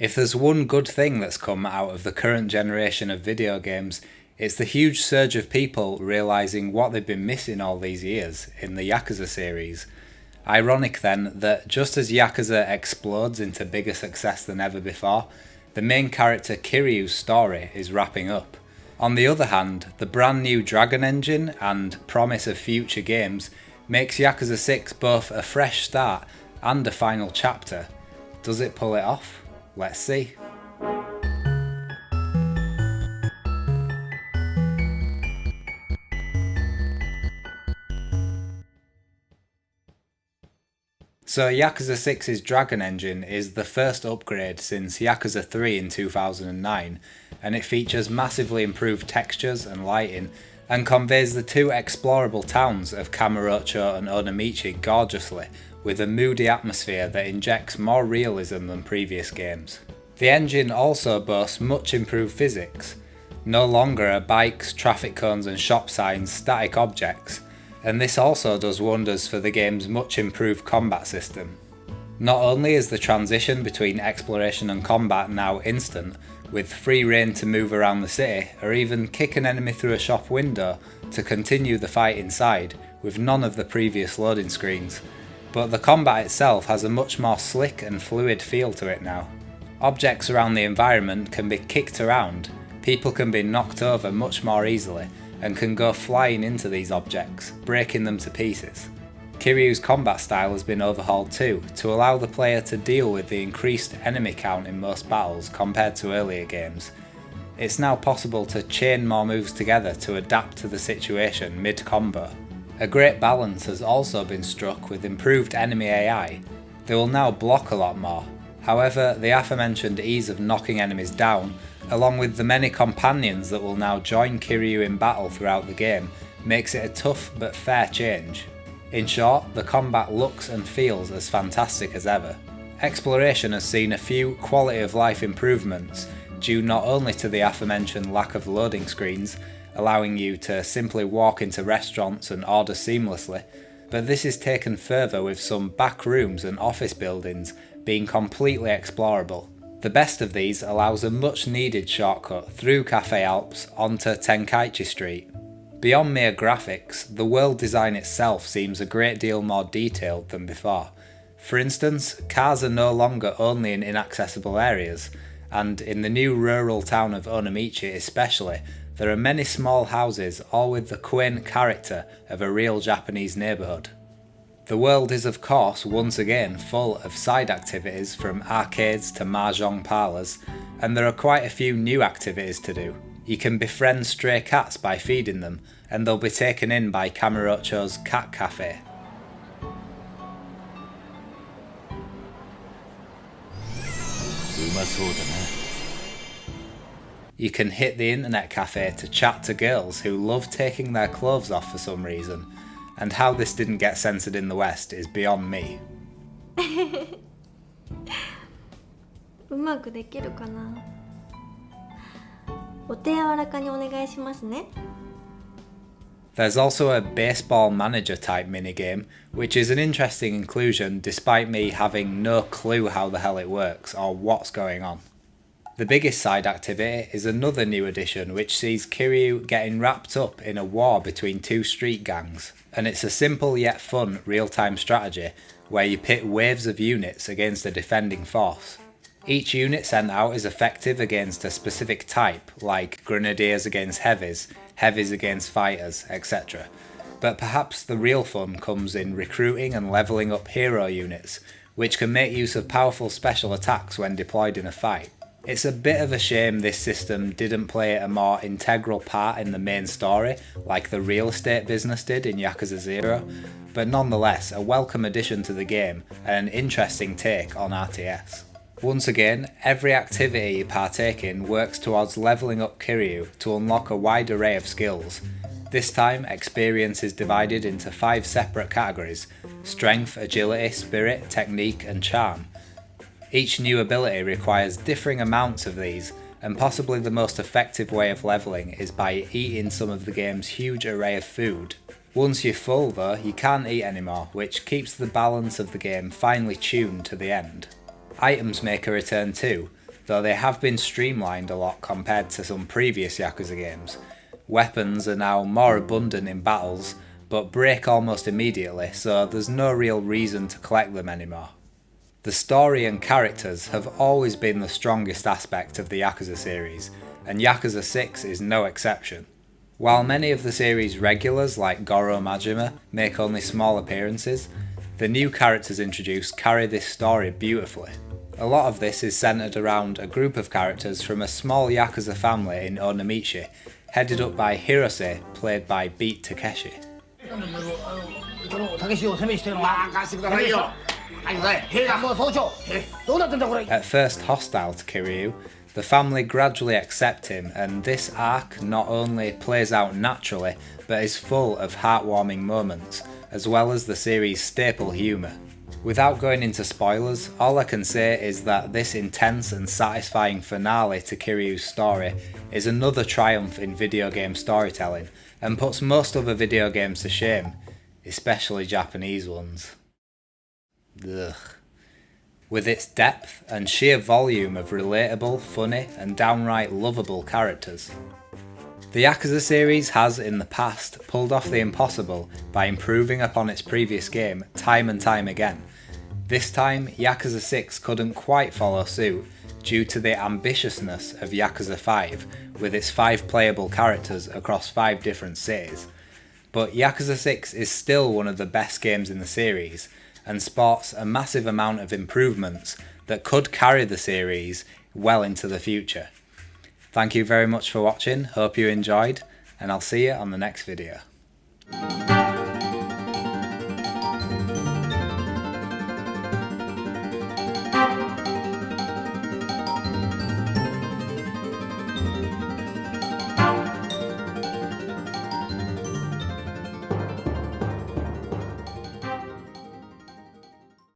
If there's one good thing that's come out of the current generation of video games, it's the huge surge of people realising what they've been missing all these years in the Yakuza series. Ironic then that just as Yakuza explodes into bigger success than ever before, the main character Kiryu's story is wrapping up. On the other hand, the brand new Dragon engine and promise of future games makes Yakuza 6 both a fresh start and a final chapter. Does it pull it off? Let's see. So Yakuza 6's Dragon engine is the first upgrade since Yakuza 3 in 2009, and it features massively improved textures and lighting, and conveys the two explorable towns of Kamurocho and Onomichi gorgeously, with a moody atmosphere that injects more realism than previous games. The engine also boasts much improved physics. No longer are bikes, traffic cones and shop signs static objects, and this also does wonders for the game's much improved combat system. Not only is the transition between exploration and combat now instant, with free rein to move around the city, or even kick an enemy through a shop window to continue the fight inside, with none of the previous loading screens, but the combat itself has a much more slick and fluid feel to it now. Objects around the environment can be kicked around, people can be knocked over much more easily, and can go flying into these objects, breaking them to pieces. Kiryu's combat style has been overhauled too, to allow the player to deal with the increased enemy count in most battles compared to earlier games. It's now possible to chain more moves together to adapt to the situation mid-combo. A great balance has also been struck with improved enemy AI. They will now block a lot more. However, the aforementioned ease of knocking enemies down, along with the many companions that will now join Kiryu in battle throughout the game, makes it a tough but fair change. In short, the combat looks and feels as fantastic as ever. Exploration has seen a few quality of life improvements, due not only to the aforementioned lack of loading screens, allowing you to simply walk into restaurants and order seamlessly, but this is taken further with some back rooms and office buildings being completely explorable. The best of these allows a much needed shortcut through Cafe Alps onto Tenkaichi Street. Beyond mere graphics, the world design itself seems a great deal more detailed than before. For instance, cars are no longer only in inaccessible areas, and in the new rural town of Onomichi especially, there are many small houses all with the quaint character of a real Japanese neighbourhood. The world is of course once again full of side activities from arcades to mahjong parlours, and there are quite a few new activities to do. You can befriend stray cats by feeding them, and they'll be taken in by Kamurocho's cat cafe. You can hit the internet cafe to chat to girls who love taking their clothes off for some reason, and how this didn't get censored in the West is beyond me. うまくできるかな。お手柔らかにお願いしますね。There's also a baseball manager type minigame, which is an interesting inclusion despite me having no clue how the hell it works or what's going on. The biggest side activity is another new addition which sees Kiryu getting wrapped up in a war between two street gangs, and it's a simple yet fun real-time strategy where you pit waves of units against a defending force. Each unit sent out is effective against a specific type, like grenadiers against heavies, heavies against fighters, etc. But perhaps the real fun comes in recruiting and levelling up hero units, which can make use of powerful special attacks when deployed in a fight. It's a bit of a shame this system didn't play a more integral part in the main story, like the real estate business did in Yakuza 0, but nonetheless a welcome addition to the game and an interesting take on RTS. Once again, every activity you partake in works towards levelling up Kiryu to unlock a wide array of skills. This time, experience is divided into 5 separate categories: strength, agility, spirit, technique and charm. Each new ability requires differing amounts of these, and possibly the most effective way of levelling is by eating some of the game's huge array of food. Once you're full though, you can't eat anymore, which keeps the balance of the game finely tuned to the end. Items make a return too, though they have been streamlined a lot compared to some previous Yakuza games. Weapons are now more abundant in battles, but break almost immediately, so there's no real reason to collect them anymore. The story and characters have always been the strongest aspect of the Yakuza series, and Yakuza 6 is no exception. While many of the series' regulars like Goro Majima make only small appearances, the new characters introduced carry this story beautifully. A lot of this is centred around a group of characters from a small Yakuza family in Onomichi, headed up by Hirose, played by Beat Takeshi. At first hostile to Kiryu, the family gradually accept him, and this arc not only plays out naturally, but is full of heartwarming moments, as well as the series' staple humour. Without going into spoilers, all I can say is that this intense and satisfying finale to Kiryu's story is another triumph in video game storytelling, and puts most other video games to shame, especially Japanese ones. Ugh. With its depth and sheer volume of relatable, funny, and downright lovable characters. The Yakuza series has in the past pulled off the impossible by improving upon its previous game time and time again. This time, Yakuza 6 couldn't quite follow suit due to the ambitiousness of Yakuza 5 with its 5 playable characters across 5 different cities. But Yakuza 6 is still one of the best games in the series, and sports a massive amount of improvements that could carry the series well into the future. Thank you very much for watching, hope you enjoyed, and I'll see you on the next video.